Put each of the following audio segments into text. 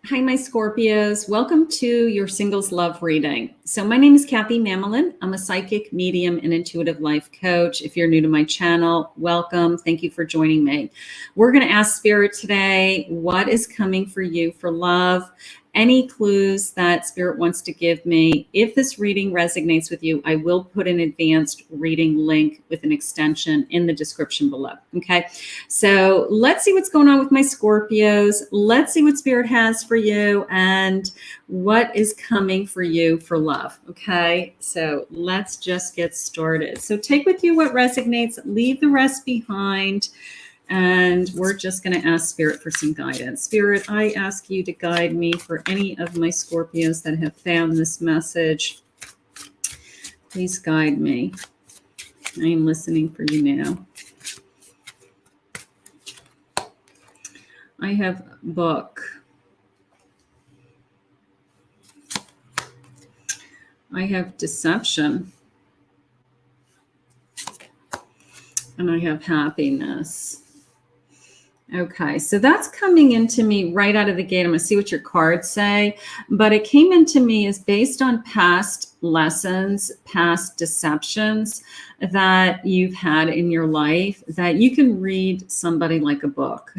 Hi, my Scorpios. Welcome to your singles love reading. So my name is Kathy Mamolen. I'm a psychic, medium, and intuitive life coach. If you're new to my channel, welcome. Thank you for joining me. We're going to ask Spirit today, what is coming for you for love? Any clues that Spirit wants to give me. If this reading resonates with you, I will put an advanced reading link with an extension in the description below. Okay, so let's see what's going on with my Scorpios. Let's see what Spirit has for you and what is coming for you for love. Okay, so let's just get started. So take with you what resonates, leave the rest behind. And we're just going to ask Spirit for some guidance. Spirit, I ask you to guide me for any of my Scorpios that have found this message. Please guide me. I am listening for you now. I have book. I have deception. And I have happiness. Okay, so that's coming into me right out of the gate. I'm going to see what your cards say, but it came into me as based on past lessons, past deceptions that you've had in your life, that you can read somebody like a book.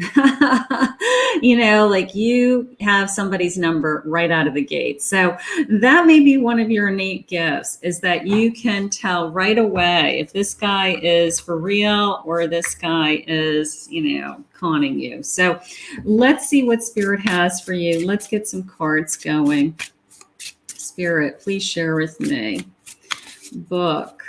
You know, like you have somebody's number right out of the gate. So that may be one of your innate gifts, is that you can tell right away if this guy is for real or this guy is, you know, conning you. So let's see what Spirit has for you. Let's get some cards going. Spirit, please share with me. Book.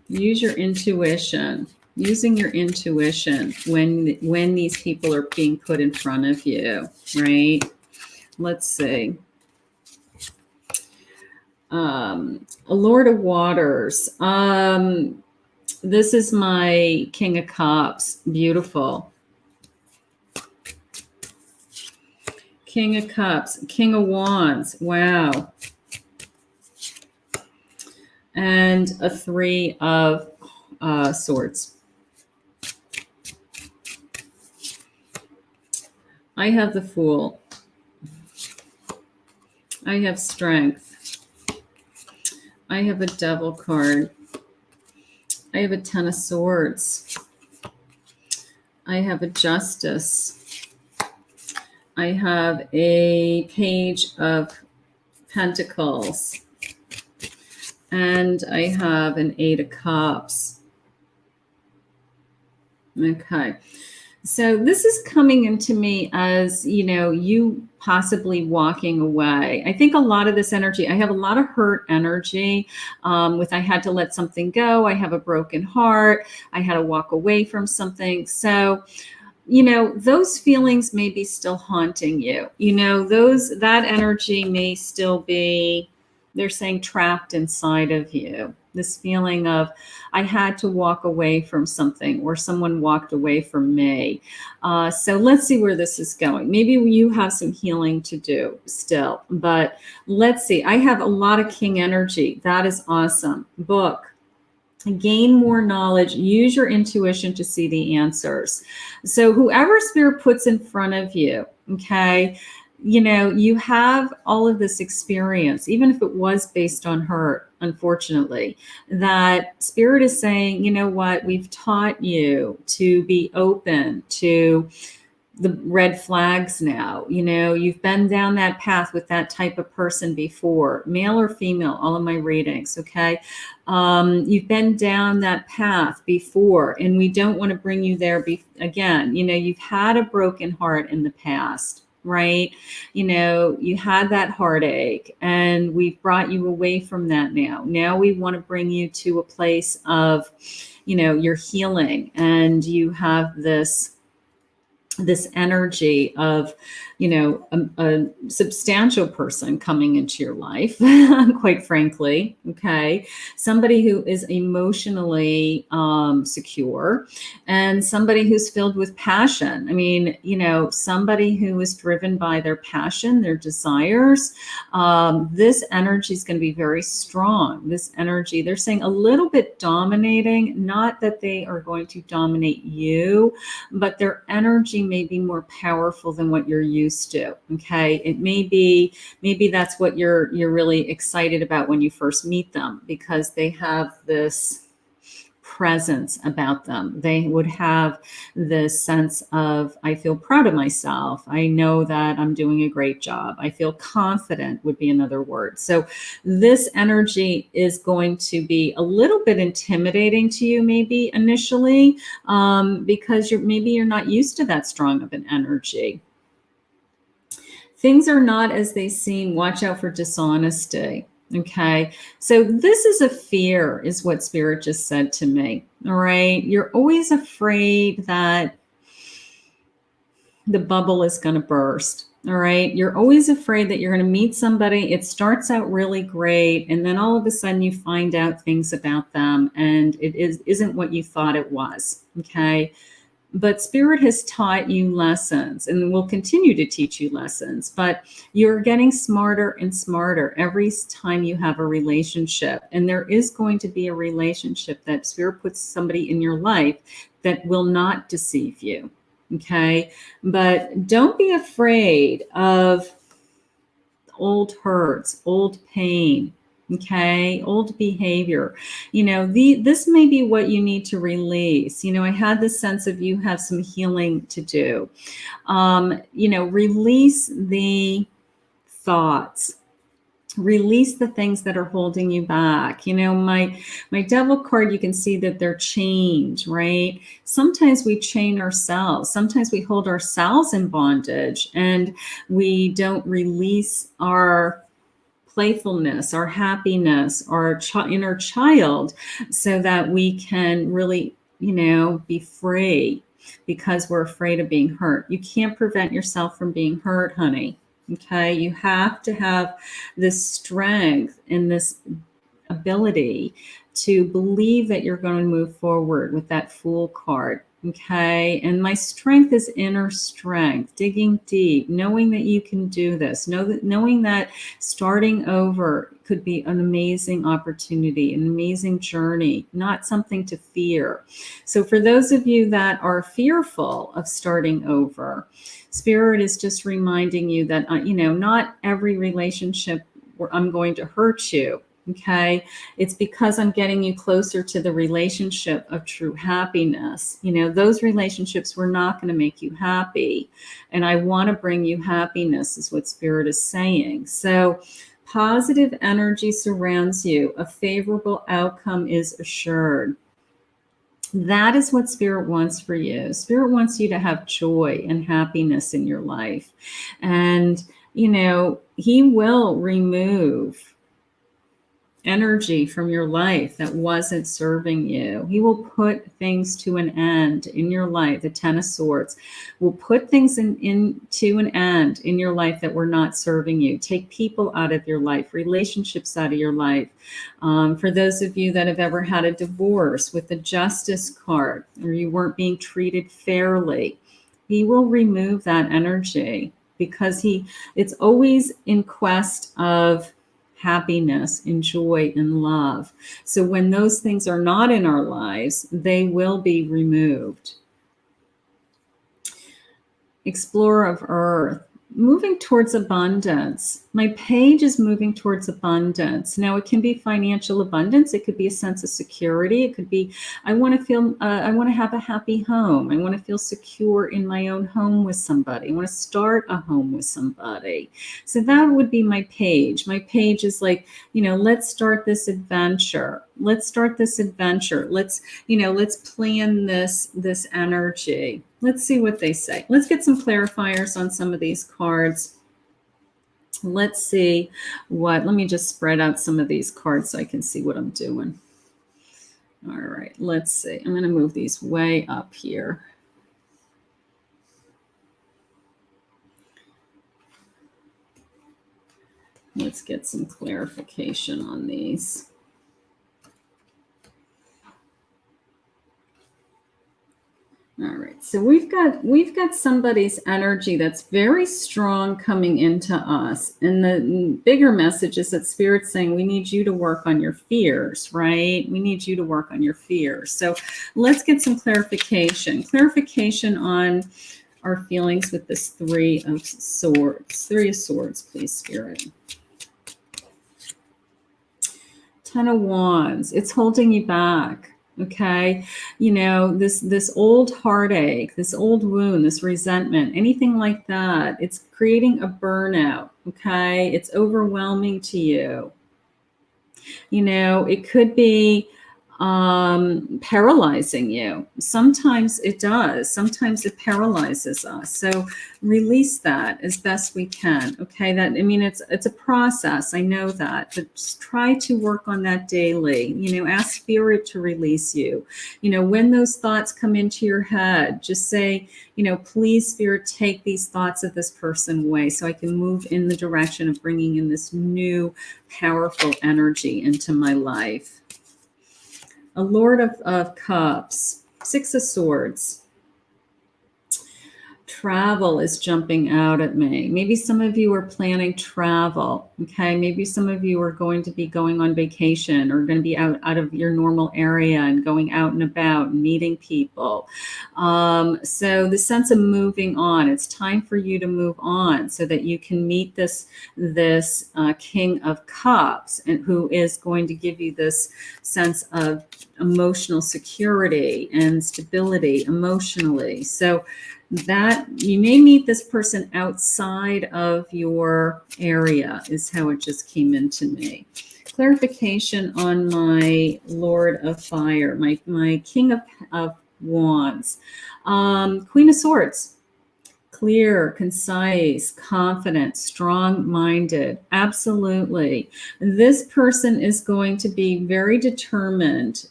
Use your intuition. Using your intuition when these people are being put in front of you, right? Let's see. A Lord of Waters. This is my King of Cups. Beautiful. King of Cups. King of Wands. Wow. And a Three of Swords. I have the Fool. I have Strength. I have a Devil card. I have a Ten of Swords. I have a Justice. I have a Page of Pentacles. And I have an Eight of Cups. Okay. So this is coming into me as, you know, you possibly walking away. I think a lot of this energy, I have a lot of hurt energy with I had to let something go. I have a broken heart. I had to walk away from something. So, you know, those feelings may be still haunting you. You know, that energy may still be, they're saying, trapped inside of you. This feeling of, I had to walk away from something, or someone walked away from me. So let's see where this is going. Maybe you have some healing to do still, but let's see. I have a lot of King energy. That is awesome. Book. Gain more knowledge. Use your intuition to see the answers. So whoever Spirit puts in front of you, okay, you know, you have all of this experience, even if it was based on hurt, unfortunately, that Spirit is saying, you know what, we've taught you to be open to the red flags now. You know, you've been down that path with that type of person before, male or female, all of my readings, okay? You've been down that path before, and we don't want to bring you there again. You know, you've had a broken heart in the past, right? You know, you had that heartache, and we've brought you away from that now. Now we want to bring you to a place of, you know, you're healing, and you have this energy of, you know, a substantial person coming into your life, quite frankly, okay? Somebody who is emotionally secure, and somebody who's filled with passion. I mean, you know, somebody who is driven by their passion, their desires. This energy is going to be very strong. This energy, they're saying a little bit dominating, not that they are going to dominate you, but their energy may be more powerful than what you're used to. Okay. It may be, maybe that's what you're really excited about when you first meet them, because they have this presence about them. They would have this sense of, I feel proud of myself. I know that I'm doing a great job. I feel confident would be another word. So this energy is going to be a little bit intimidating to you, maybe initially, because maybe you're not used to that strong of an energy. Things are not as they seem. Watch out for dishonesty. Okay. So this is a fear, is what Spirit just said to me. All right. You're always afraid that the bubble is going to burst. All right. You're always afraid that you're going to meet somebody. It starts out really great, and then all of a sudden you find out things about them and it isn't what you thought it was. Okay. But Spirit has taught you lessons and will continue to teach you lessons, but you're getting smarter and smarter every time you have a relationship. And there is going to be a relationship that Spirit puts somebody in your life that will not deceive you. Okay. But don't be afraid of old hurts, old pain. Okay, old behavior. This may be what you need to release. I had this sense of you have some healing to do. Release the thoughts. Release the things that are holding you back. My devil card, you can see that they're chained, right? Sometimes we chain ourselves. Sometimes we hold ourselves in bondage and we don't release our playfulness, our happiness, our inner child, so that we can really, be free, because we're afraid of being hurt. You can't prevent yourself from being hurt, honey. Okay. You have to have this strength and this ability to believe that you're going to move forward with that Fool card. Okay. And my strength is inner strength, digging deep, knowing that you can do this, knowing that starting over could be an amazing opportunity, an amazing journey, not something to fear. So for those of you that are fearful of starting over, Spirit is just reminding you that, not every relationship where I'm going to hurt you. Okay. It's because I'm getting you closer to the relationship of true happiness. Those relationships were not going to make you happy. And I want to bring you happiness, is what Spirit is saying. So positive energy surrounds you. A favorable outcome is assured. That is what Spirit wants for you. Spirit wants you to have joy and happiness in your life. And, He will remove energy from your life that wasn't serving you. He will put things to an end in your life. The Ten of Swords will put things to an end in your life that were not serving you. Take people out of your life, relationships out of your life. For those of you that have ever had a divorce with the Justice card, or you weren't being treated fairly, He will remove that energy, because it's always in quest of happiness and joy and love. So when those things are not in our lives, they will be removed. Explorer of Earth, moving towards abundance. My page is moving towards abundance. Now, it can be financial abundance. It could be a sense of security. It could be, I want to have a happy home. I want to feel secure in my own home with somebody. I want to start a home with somebody. So that would be my page. My page is like, let's start this adventure. Let's start this adventure. Let's plan this energy. Let's see what they say. Let's get some clarifiers on some of these cards. Let's see let me just spread out some of these cards so I can see what I'm doing. All right, let's see. I'm going to move these way up here. Let's get some clarification on these. All right, so we've got somebody's energy that's very strong coming into us. And the bigger message is that Spirit's saying we need you to work on your fears, right? We need you to work on your fears. So let's get some clarification. Clarification on our feelings with this Three of Swords. Three of Swords, please, Spirit. Ten of Wands. It's holding you back. Okay. You know, this old heartache, this old wound, this resentment, anything like that, it's creating a burnout. Okay. It's overwhelming to you. You know, it could be paralyzing you. Sometimes it does. Sometimes it paralyzes us. So release that as best we can. Okay. That, I mean, it's a process. I know that, but just try to work on that daily. You know, ask Spirit to release you. You know, when those thoughts come into your head, just say, you know, please, Spirit, take these thoughts of this person away so I can move in the direction of bringing in this new, powerful energy into my life. A Lord of Cups, Six of Swords. Travel is jumping out at me. Maybe some of you are planning travel. Okay. Maybe some of you are going to be going on vacation or going to be out of your normal area and going out and about and meeting people. So the sense of moving on, it's time for you to move on so that you can meet this King of Cups, and who is going to give you this sense of emotional security and stability emotionally. So that you may meet this person outside of your area is how it just came into me. Clarification on my Lord of Fire, my King of Wands. Queen of Swords. Clear, concise, confident, strong-minded. Absolutely. This person is going to be very determined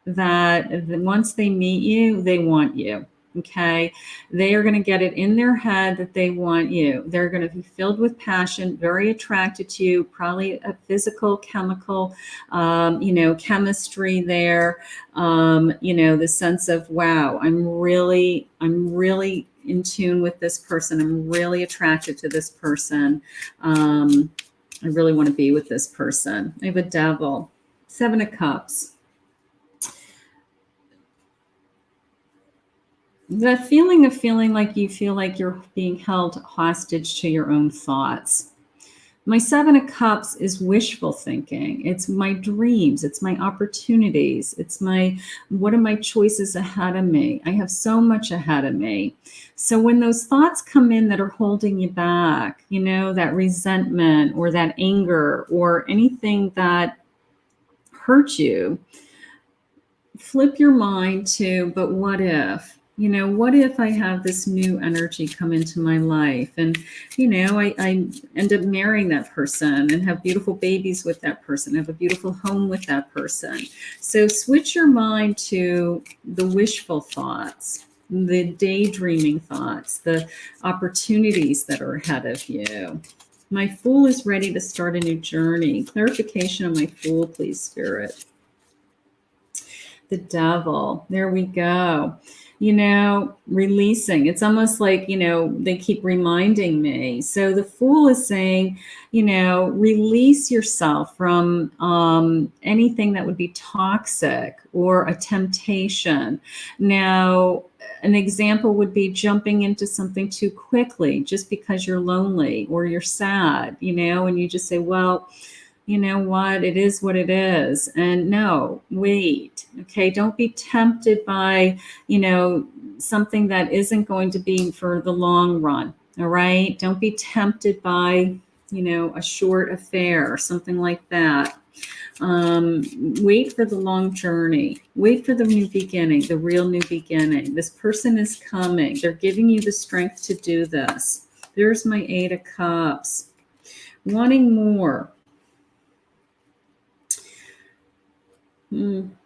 that once they meet you, they want you. Okay. They are going to get it in their head that they want you. They're going to be filled with passion, very attracted to you, probably a physical, chemical, chemistry there. The sense of, wow, I'm really in tune with this person. I'm really attracted to this person. I really want to be with this person. I have a Devil, Seven of Cups. The feeling of feeling like you feel like you're being held hostage to your own thoughts. My Seven of Cups is wishful thinking. It's my dreams. It's my opportunities. It's what are my choices ahead of me? I have so much ahead of me. So when those thoughts come in that are holding you back, you know, that resentment or that anger or anything that hurt you, flip your mind to, but what if? You know, what if I have this new energy come into my life and, you know, I end up marrying that person and have beautiful babies with that person, have a beautiful home with that person. So switch your mind to the wishful thoughts, the daydreaming thoughts, the opportunities that are ahead of you. My Fool is ready to start a new journey. Clarification on my Fool, please, Spirit. The Devil. There we go. You know, releasing. It's almost like, you know, they keep reminding me. So the Fool is saying, you know, release yourself from anything that would be toxic or a temptation. Now, an example would be jumping into something too quickly just because you're lonely or you're sad, you know, and you just say, well, you know what, it is what it is. And no, wait, okay, don't be tempted by, you know, something that isn't going to be for the long run, all right? Don't be tempted by, you know, a short affair or something like that. Wait for the long journey. Wait for the new beginning, the real new beginning. This person is coming. They're giving you the strength to do this. There's my Eight of Cups. Wanting more.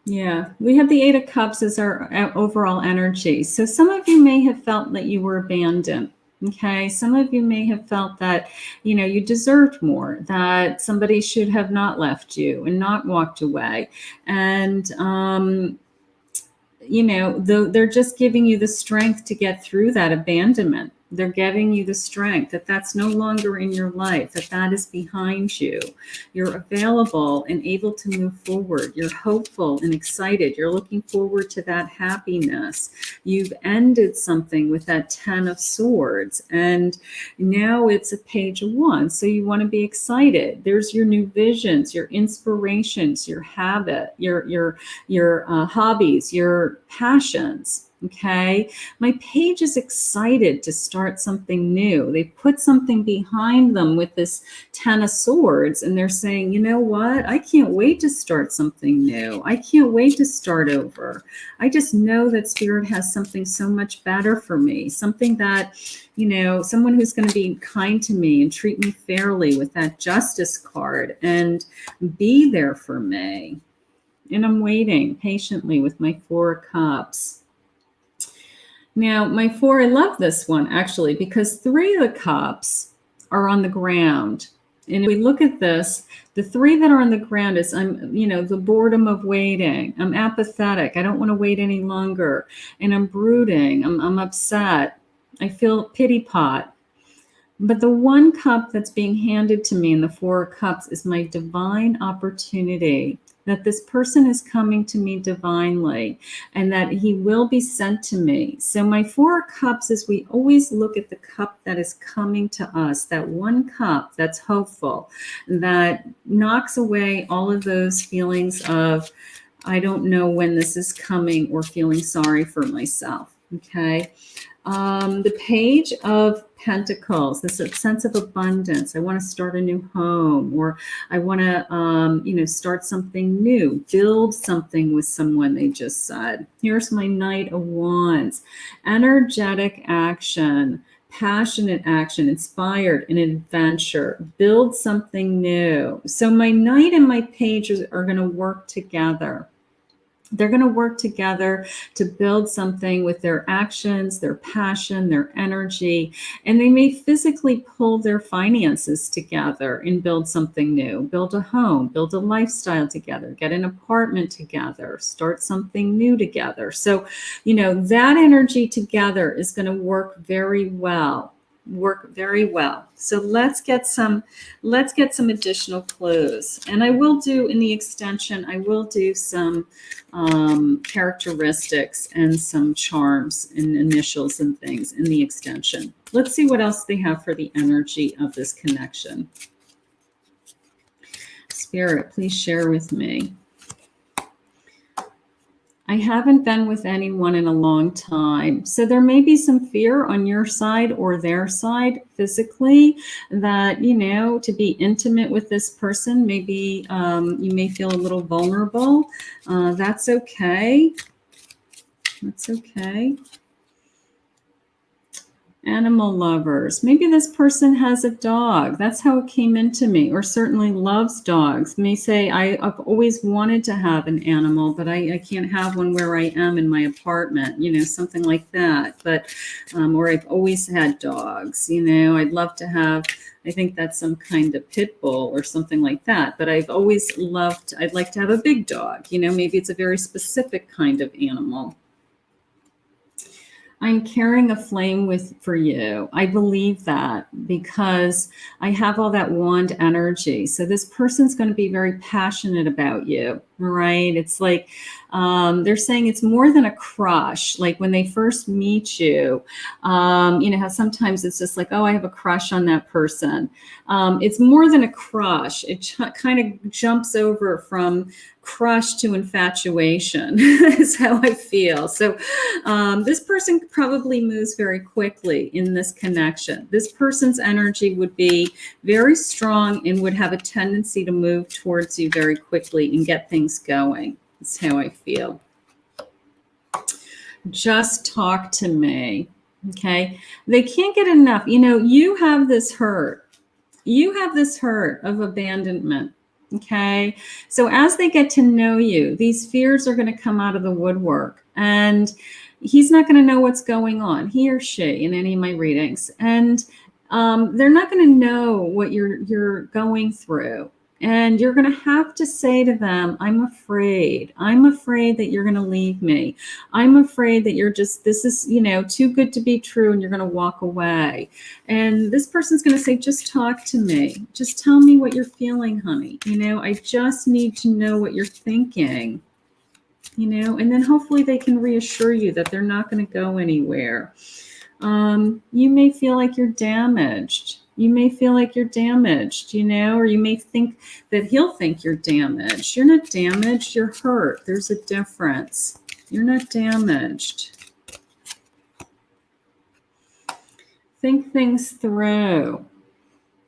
Yeah, we have the Eight of Cups as our overall energy. So some of you may have felt that you were abandoned. Okay, some of you may have felt that, you know, you deserved more, that somebody should have not left you and not walked away. And, you know, they're just giving you the strength to get through that abandonment. They're giving you the strength that that's no longer in your life, that that is behind you. You're available and able to move forward. You're hopeful and excited. You're looking forward to that happiness. You've ended something with that 10 of Swords, and now it's a Page of Wands. So you want to be excited. There's your new visions, your inspirations, your habit, your hobbies, your passions. Okay, my page is excited to start something new. They put something behind them with this 10 of Swords, and they're saying, you know what? I can't wait to start something new. I can't wait to start over. I just know that Spirit has something so much better for me, something that, you know, someone who's going to be kind to me and treat me fairly with that Justice card and be there for me. And I'm waiting patiently with my 4 of Cups. Now, my 4, I love this one actually, because 3 of the Cups are on the ground. And if we look at this, the 3 that are on the ground is, I'm, you know, the boredom of waiting. I'm apathetic. I don't want to wait any longer. And I'm brooding. I'm upset. I feel pity pot. But the 1 cup that's being handed to me in the 4 of Cups is my divine opportunity, that this person is coming to me divinely and that he will be sent to me. So my 4 of Cups is, we always look at the cup that is coming to us, that 1 cup that's hopeful, that knocks away all of those feelings of, I don't know when this is coming, or feeling sorry for myself. Okay. The Page of Pentacles, this sense of abundance. I want to start a new home, or I want to, you know, start something new, build something with someone, they just said. Here's my Knight of Wands. Energetic action, passionate action, inspired, an adventure, build something new. So my Knight and my Page are going to work together. They're going to work together to build something with their actions, their passion, their energy, and they may physically pull their finances together and build something new, build a home, build a lifestyle together, get an apartment together, start something new together. So, you know, that energy together is going to work very well. So let's get some additional clues, and I will do in the extension, I will do some characteristics and some charms and initials and things in the extension. Let's see what else they have for the energy of this connection. Spirit, please share with me. I haven't been with anyone in a long time. So there may be some fear on your side or their side physically that, you know, to be intimate with this person, maybe you may feel a little vulnerable. That's okay. That's okay. Animal lovers. Maybe this person has a dog. That's how it came into me, or certainly loves dogs. May say, I've always wanted to have an animal, but I can't have one where I am in my apartment, you know, something like that. But, or I've always had dogs, you know, I'd love to have, I think that's some kind of pit bull or something like that. But I've always loved, I'd like to have a big dog, you know, maybe it's a very specific kind of animal. I'm carrying a flame for you. I believe that because I have all that wand energy. So this person's going to be very passionate about you, right? It's like they're saying it's more than a crush. Like when they first meet you, you know how sometimes it's just like, oh, I have a crush on that person. It's more than a crush. It kind of jumps over from crush to infatuation is how I feel. So this person probably moves very quickly in this connection. This person's energy would be very strong and would have a tendency to move towards you very quickly and get things going. That's how I feel. Just talk to me. Okay. They can't get enough. You know, you have this hurt. You have this hurt of abandonment. Okay. So as they get to know you, these fears are going to come out of the woodwork, and he's not going to know what's going on, he or she, in any of my readings. And they're not going to know what you're going through. And you're going to have to say to them, I'm afraid. I'm afraid that you're going to leave me. I'm afraid that you're just, this is, too good to be true, and you're going to walk away. And this person's going to say, just talk to me. Just tell me what you're feeling, honey. I just need to know what you're thinking. And then hopefully they can reassure you that they're not going to go anywhere. You may feel like you're damaged. You may feel like you're damaged, or you may think that he'll think you're damaged. You're not damaged, you're hurt. There's a difference. You're not damaged. Think things through.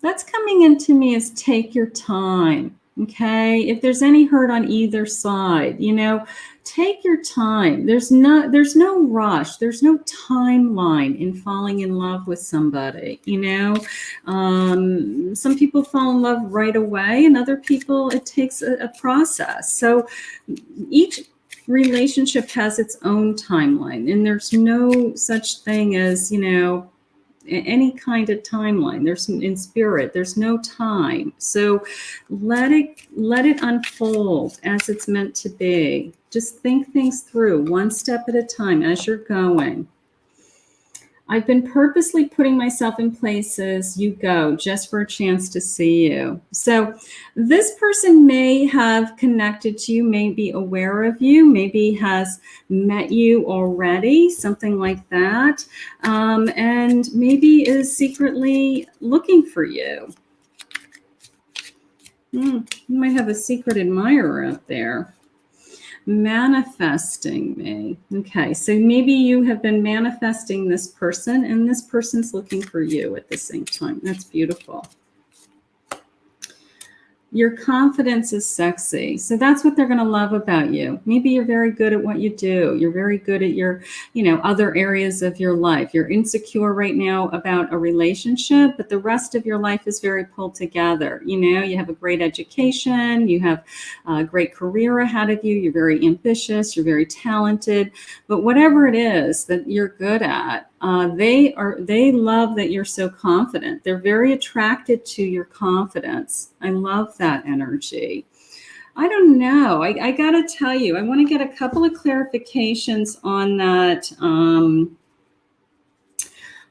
That's coming into me as take your time. Okay, if there's any hurt on either side, take your time. There's no rush. There's no timeline in falling in love with somebody. Some people fall in love right away, and other people, it takes a process. So each relationship has its own timeline, and there's no such thing as, any kind of timeline. There's in spirit, there's no time. So let it unfold as it's meant to be. Just think things through one step at a time as you're going. I've been purposely putting myself in places you go just for a chance to see you. So this person may have connected to you, may be aware of you, maybe has met you already, something like that, and maybe is secretly looking for you. You might have a secret admirer out there. Manifesting me. Okay, so maybe you have been manifesting this person, and this person's looking for you at the same time. That's beautiful. Your confidence is sexy. So that's what they're going to love about you. Maybe you're very good at what you do. You're very good at your, other areas of your life. You're insecure right now about a relationship, but the rest of your life is very pulled together. You have a great education. You have a great career ahead of you. You're very ambitious. You're very talented. But whatever it is that you're good at, they love that you're so confident. They're very attracted to your confidence. I love that energy. I don't know. I got to tell you, I want to get a couple of clarifications on that.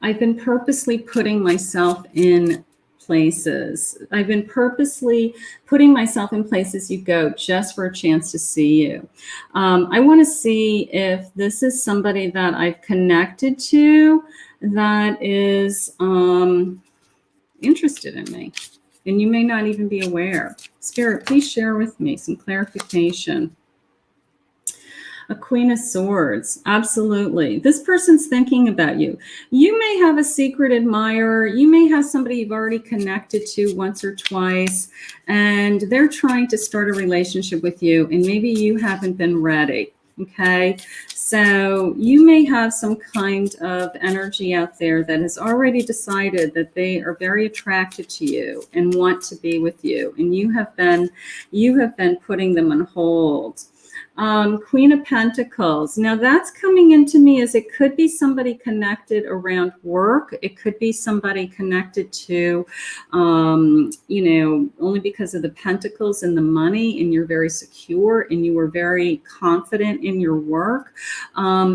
I've been purposely putting myself in places. I've been purposely putting myself in places you go just for a chance to see you. I want to see if this is somebody that I've connected to that is interested in me. And you may not even be aware. Spirit, please share with me some clarification. A Queen of Swords. Absolutely. This person's thinking about you. You may have a secret admirer. You may have somebody you've already connected to once or twice, and they're trying to start a relationship with you, and maybe you haven't been ready. Okay. So you may have some kind of energy out there that has already decided that they are very attracted to you and want to be with you. And you have been putting them on hold. Queen of Pentacles. Now that's coming into me as it could be somebody connected around work. It could be somebody connected to, only because of the pentacles and the money, and you're very secure and you were very confident in your work.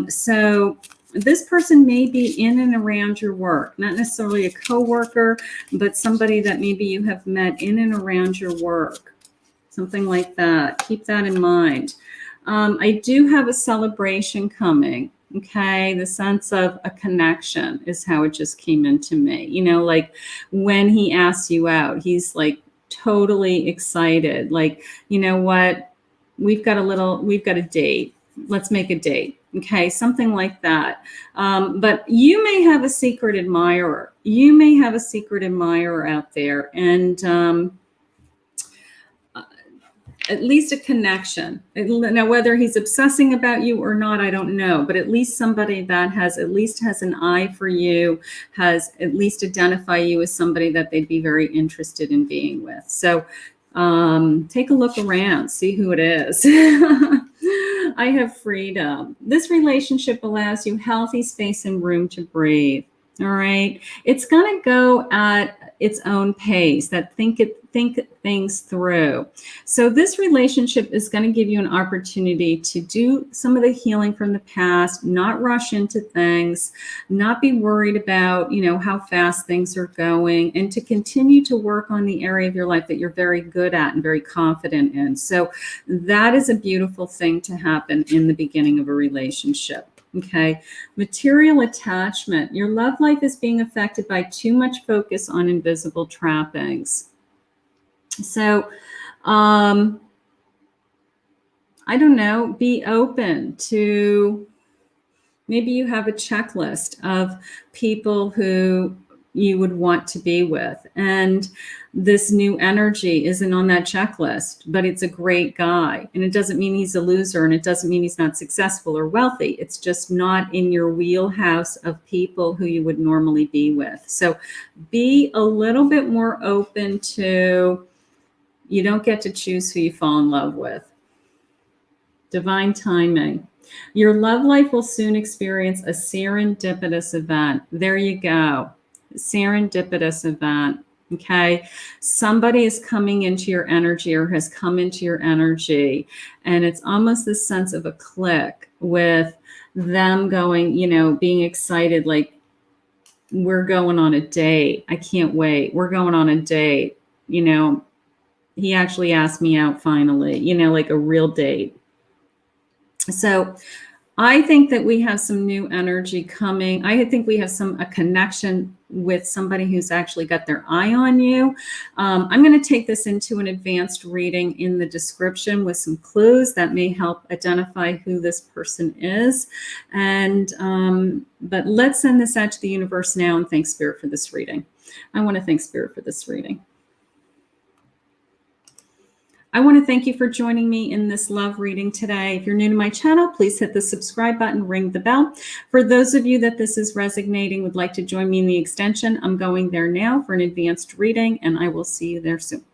So this person may be in and around your work, not necessarily a coworker, but somebody that maybe you have met in and around your work, something like that. Keep that in mind. I do have a celebration coming. Okay. The sense of a connection is how it just came into me. Like when he asks you out, he's like totally excited. Like, you know what? We've got a date. Let's make a date. Okay. Something like that. But you may have a secret admirer. You may have a secret admirer out there, and, at least a connection. Now, whether he's obsessing about you or not, I don't know, but at least somebody that has an eye for you, has at least identify you as somebody that they'd be very interested in being with. So take a look around, see who it is. I have freedom. This relationship allows you healthy space and room to breathe. All right. It's going to go at its own pace, that think things through. So this relationship is going to give you an opportunity to do some of the healing from the past, not rush into things, not be worried about, how fast things are going, and to continue to work on the area of your life that you're very good at and very confident in. So that is a beautiful thing to happen in the beginning of a relationship. Okay, material attachment. Your love life is being affected by too much focus on invisible trappings. So, I don't know, be open to, maybe you have a checklist of people who you would want to be with, and this new energy isn't on that checklist, but it's a great guy, and it doesn't mean he's a loser, and it doesn't mean he's not successful or wealthy. It's just not in your wheelhouse of people who you would normally be with. So be a little bit more open to, you don't get to choose who you fall in love with. Divine timing. Your love life will soon experience a serendipitous event. There you go. Serendipitous event. Okay. Somebody is coming into your energy or has come into your energy. And it's almost this sense of a click with them going, being excited, like, we're going on a date. I can't wait. We're going on a date. He actually asked me out finally, like a real date. So I think that we have some new energy coming. I think we have a connection with somebody who's actually got their eye on you. I'm going to take this into an advanced reading in the description with some clues that may help identify who this person is. But let's send this out to the universe now and thank Spirit for this reading. I want to thank Spirit for this reading. I want to thank you for joining me in this love reading today. If you're new to my channel, please hit the subscribe button, ring the bell. For those of you that this is resonating, would like to join me in the extension, I'm going there now for an advanced reading, and I will see you there soon.